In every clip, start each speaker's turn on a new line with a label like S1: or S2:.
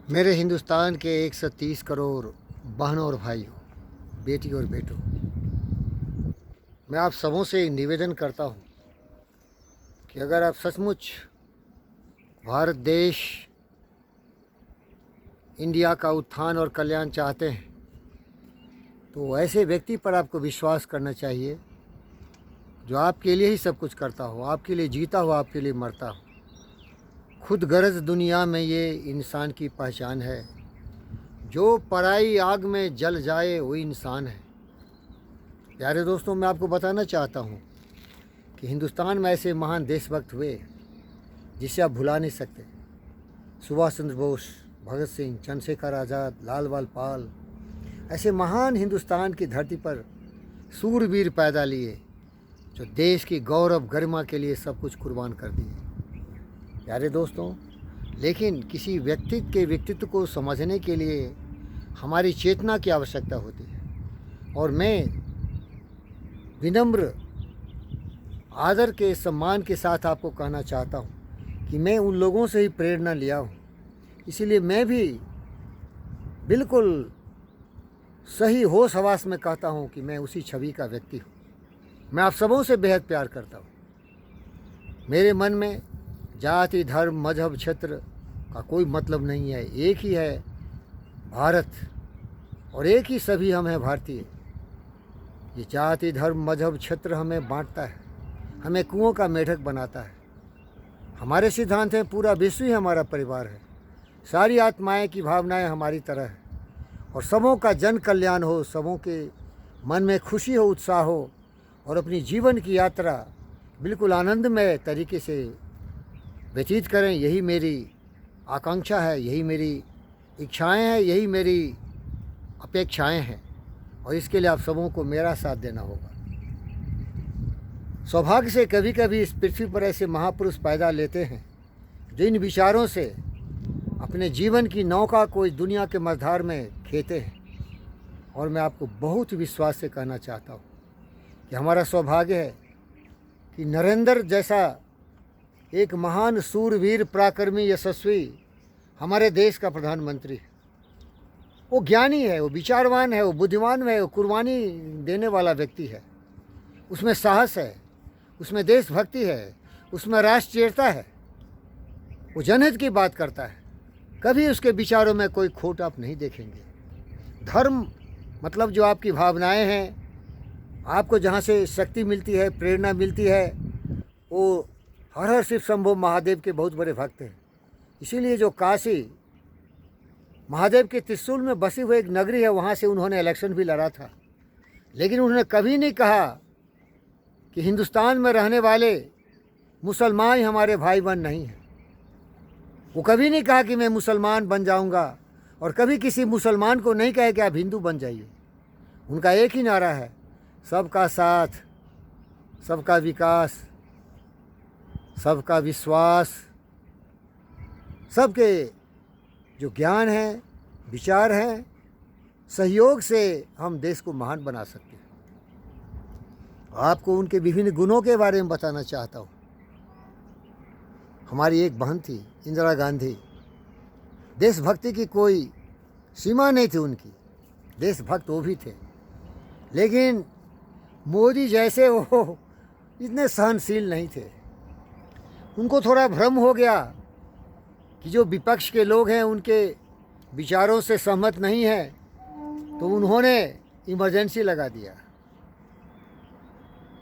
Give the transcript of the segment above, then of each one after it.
S1: मेरे हिंदुस्तान के 130 करोड़ बहनों और भाइयों, बेटी और बेटों, मैं आप सबों से निवेदन करता हूँ कि अगर आप सचमुच भारत देश, इंडिया का उत्थान और कल्याण चाहते हैं तो ऐसे व्यक्ति पर आपको विश्वास करना चाहिए जो आपके लिए ही सब कुछ करता हो, आपके लिए जीता हो, आपके लिए मरता हो। खुद गर्ज दुनिया में ये इंसान की पहचान है, जो पराई आग में जल जाए वो इंसान है। प्यारे दोस्तों, मैं आपको बताना चाहता हूँ कि हिंदुस्तान में ऐसे महान देशभक्त हुए जिसे आप भुला नहीं सकते। सुभाष चंद्र बोस, भगत सिंह, चंद्रशेखर आज़ाद, लाल बाल पाल, ऐसे महान हिंदुस्तान की धरती पर सूरवीर पैदा लिए जो देश की गौरव गरिमा के लिए सब कुछ कुर्बान कर दिए। प्यारे दोस्तों, लेकिन किसी व्यक्ति के व्यक्तित्व को समझने के लिए हमारी चेतना की आवश्यकता होती है। और मैं विनम्र आदर के सम्मान के साथ आपको कहना चाहता हूँ कि मैं उन लोगों से ही प्रेरणा लिया हूँ। इसीलिए मैं भी बिल्कुल सही होश हवास में कहता हूँ कि मैं उसी छवि का व्यक्ति हूँ। मैं आप सबों से बेहद प्यार करता हूँ। मेरे मन में जाति, धर्म, मजहब, क्षेत्र का कोई मतलब नहीं है। एक ही है भारत और एक ही सभी हम हैं भारतीय। ये जाति, धर्म, मजहब, क्षेत्र हमें बांटता है, हमें कुओं का मेढक बनाता है। हमारे सिद्धांत हैं पूरा विश्व ही हमारा परिवार है, सारी आत्माएं की भावनाएं हमारी तरह है और सबों का जन कल्याण हो, सबों के मन में खुशी हो, उत्साह हो और अपनी जीवन की यात्रा बिल्कुल आनंदमय तरीके से व्यतीत करें। यही मेरी आकांक्षा है, यही मेरी इच्छाएं हैं, यही मेरी अपेक्षाएं हैं और इसके लिए आप सबों को मेरा साथ देना होगा। सौभाग्य से कभी कभी इस पृथ्वी पर ऐसे महापुरुष पैदा लेते हैं जो इन विचारों से अपने जीवन की नौका को इस दुनिया के मझधार में खेते हैं। और मैं आपको बहुत विश्वास से कहना चाहता हूँ कि हमारा सौभाग्य है कि नरेंद्र जैसा एक महान सूरवीर, पराक्रमी, यशस्वी हमारे देश का प्रधानमंत्री है। वो ज्ञानी है, वो विचारवान है, वो बुद्धिमान है, वो कुर्बानी देने वाला व्यक्ति है। उसमें साहस है, उसमें देशभक्ति है, उसमें राष्ट्रीयता है। वो जनहित की बात करता है, कभी उसके विचारों में कोई खोट आप नहीं देखेंगे। धर्म मतलब जो आपकी भावनाएं हैं, आपको जहाँ से शक्ति मिलती है, प्रेरणा मिलती है, वो हर हर शिव शंभो महादेव के बहुत बड़े भक्त हैं। इसीलिए जो काशी महादेव के त्रिशूल में बसी हुई एक नगरी है, वहाँ से उन्होंने इलेक्शन भी लड़ा था। लेकिन उन्होंने कभी नहीं कहा कि हिंदुस्तान में रहने वाले मुसलमान ही हमारे भाई बहन नहीं हैं। वो कभी नहीं कहा कि मैं मुसलमान बन जाऊंगा और कभी किसी मुसलमान को नहीं कहे कि आप हिंदू बन जाइए। उनका एक ही नारा है, सबका साथ, सबका विकास, सबका विश्वास। सबके जो ज्ञान है, विचार हैं, सहयोग से हम देश को महान बना सकते हैं। आपको उनके विभिन्न गुणों के बारे में बताना चाहता हूँ। हमारी एक बहन थी, इंदिरा गांधी। देशभक्ति की कोई सीमा नहीं थी उनकी, देशभक्त वो भी थे। लेकिन मोदी जैसे वो इतने सहनशील नहीं थे। उनको थोड़ा भ्रम हो गया कि जो विपक्ष के लोग हैं उनके विचारों से सहमत नहीं है, तो उन्होंने इमरजेंसी लगा दिया।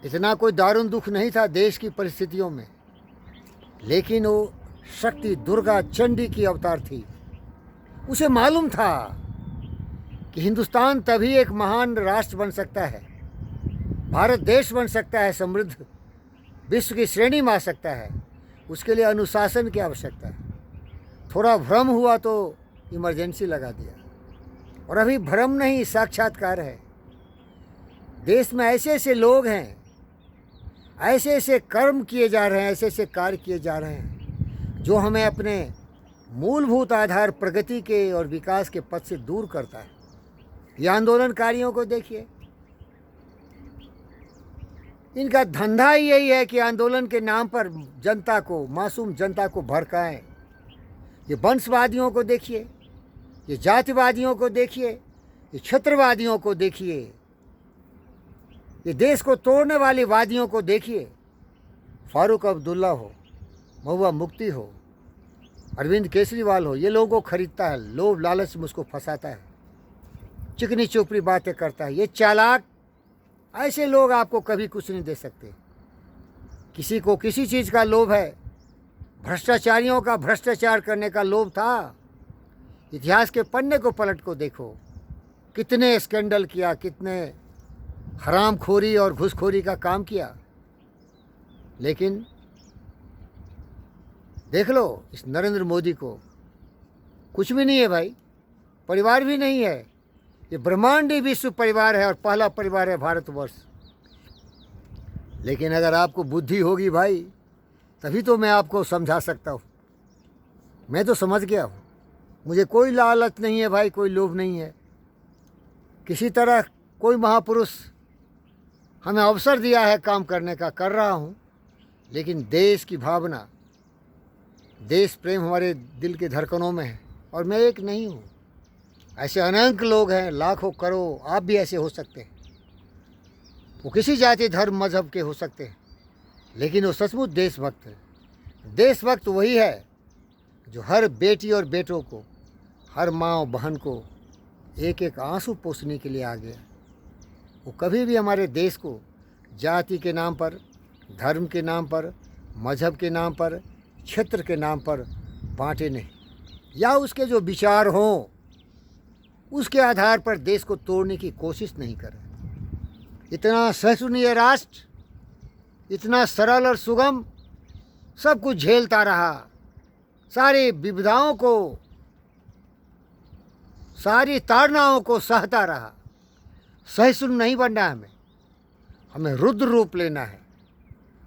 S1: इतना कोई दारुण दुख नहीं था देश की परिस्थितियों में, लेकिन वो शक्ति दुर्गा चंडी की अवतार थी। उसे मालूम था कि हिंदुस्तान तभी एक महान राष्ट्र बन सकता है, भारत देश बन सकता है, समृद्ध विश्व की श्रेणी में आ सकता है। उसके लिए अनुशासन की आवश्यकता है। थोड़ा भ्रम हुआ तो इमरजेंसी लगा दिया। और अभी भ्रम नहीं, साक्षात्कार है। देश में ऐसे ऐसे लोग हैं, ऐसे ऐसे कर्म किए जा रहे हैं, ऐसे ऐसे कार्य किए जा रहे हैं जो हमें अपने मूलभूत आधार प्रगति के और विकास के पथ से दूर करता है। ये आंदोलनकारियों को देखिए, इनका धंधा ही यही है कि आंदोलन के नाम पर जनता को, मासूम जनता को भड़काएं। ये वंशवादियों को देखिए, ये जातिवादियों को देखिए, ये क्षेत्रवादियों को देखिए, ये देश को तोड़ने वाले वादियों को देखिए। फारूक अब्दुल्ला हो, महुआ मुफ्ती हो, अरविंद केजरीवाल हो, ये लोगों को खरीदता है, लोभ लालच में उसको फंसाता है, चिकनी चुपड़ी बातें करता है। ये चालाक, ऐसे लोग आपको कभी कुछ नहीं दे सकते। किसी को किसी चीज़ का लोभ है, भ्रष्टाचारियों का भ्रष्टाचार करने का लोभ था। इतिहास के पन्ने को पलट को देखो, कितने स्कैंडल किया, कितने हरामखोरी और घूसखोरी का काम किया। लेकिन देख लो इस नरेंद्र मोदी को, कुछ भी नहीं है भाई, परिवार भी नहीं है। ये ब्रह्मांडी विश्व परिवार है और पहला परिवार है भारतवर्ष। लेकिन अगर आपको बुद्धि होगी भाई, तभी तो मैं आपको समझा सकता हूँ। मैं तो समझ गया हूँ, मुझे कोई लालच नहीं है भाई, कोई लोभ नहीं है। किसी तरह कोई महापुरुष हमें अवसर दिया है काम करने का, कर रहा हूँ। लेकिन देश की भावना, देश प्रेम हमारे दिल के धड़कनों में है और मैं एक नहीं हूँ। ऐसे अनंत लोग हैं, लाखों करोड़, आप भी ऐसे हो सकते हैं। वो किसी जाति धर्म मजहब के हो सकते हैं, लेकिन वो सचमुच देशभक्त है। देशभक्त वही है जो हर बेटी और बेटों को, हर माँ और बहन को एक एक आंसू पोंछने के लिए आ गया। वो कभी भी हमारे देश को जाति के नाम पर, धर्म के नाम पर, मजहब के नाम पर, क्षेत्र के नाम पर बांटे नहीं, या उसके जो विचार हों उसके आधार पर देश को तोड़ने की कोशिश नहीं करें। इतना सहिष्णुनीय राष्ट्र, इतना सरल और सुगम, सब कुछ झेलता रहा, सारी विविधाओं को, सारी ताड़नाओं को सहता रहा। सहिष्णु नहीं बनना है हमें, हमें रुद्र रूप लेना है,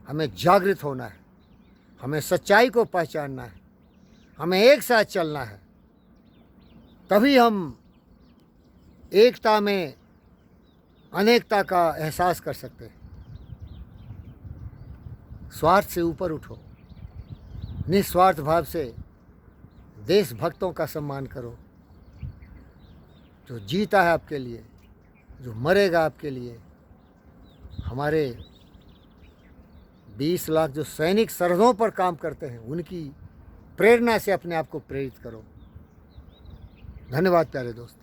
S1: हमें जागृत होना है, हमें सच्चाई को पहचानना है, हमें एक साथ चलना है। तभी हम एकता में अनेकता का एहसास कर सकते हैं। स्वार्थ से ऊपर उठो, निस्वार्थ भाव से देशभक्तों का सम्मान करो। जो जीता है आपके लिए, जो मरेगा आपके लिए, हमारे 20 लाख जो सैनिक सरहदों पर काम करते हैं, उनकी प्रेरणा से अपने आप को प्रेरित करो। धन्यवाद प्यारे दोस्त।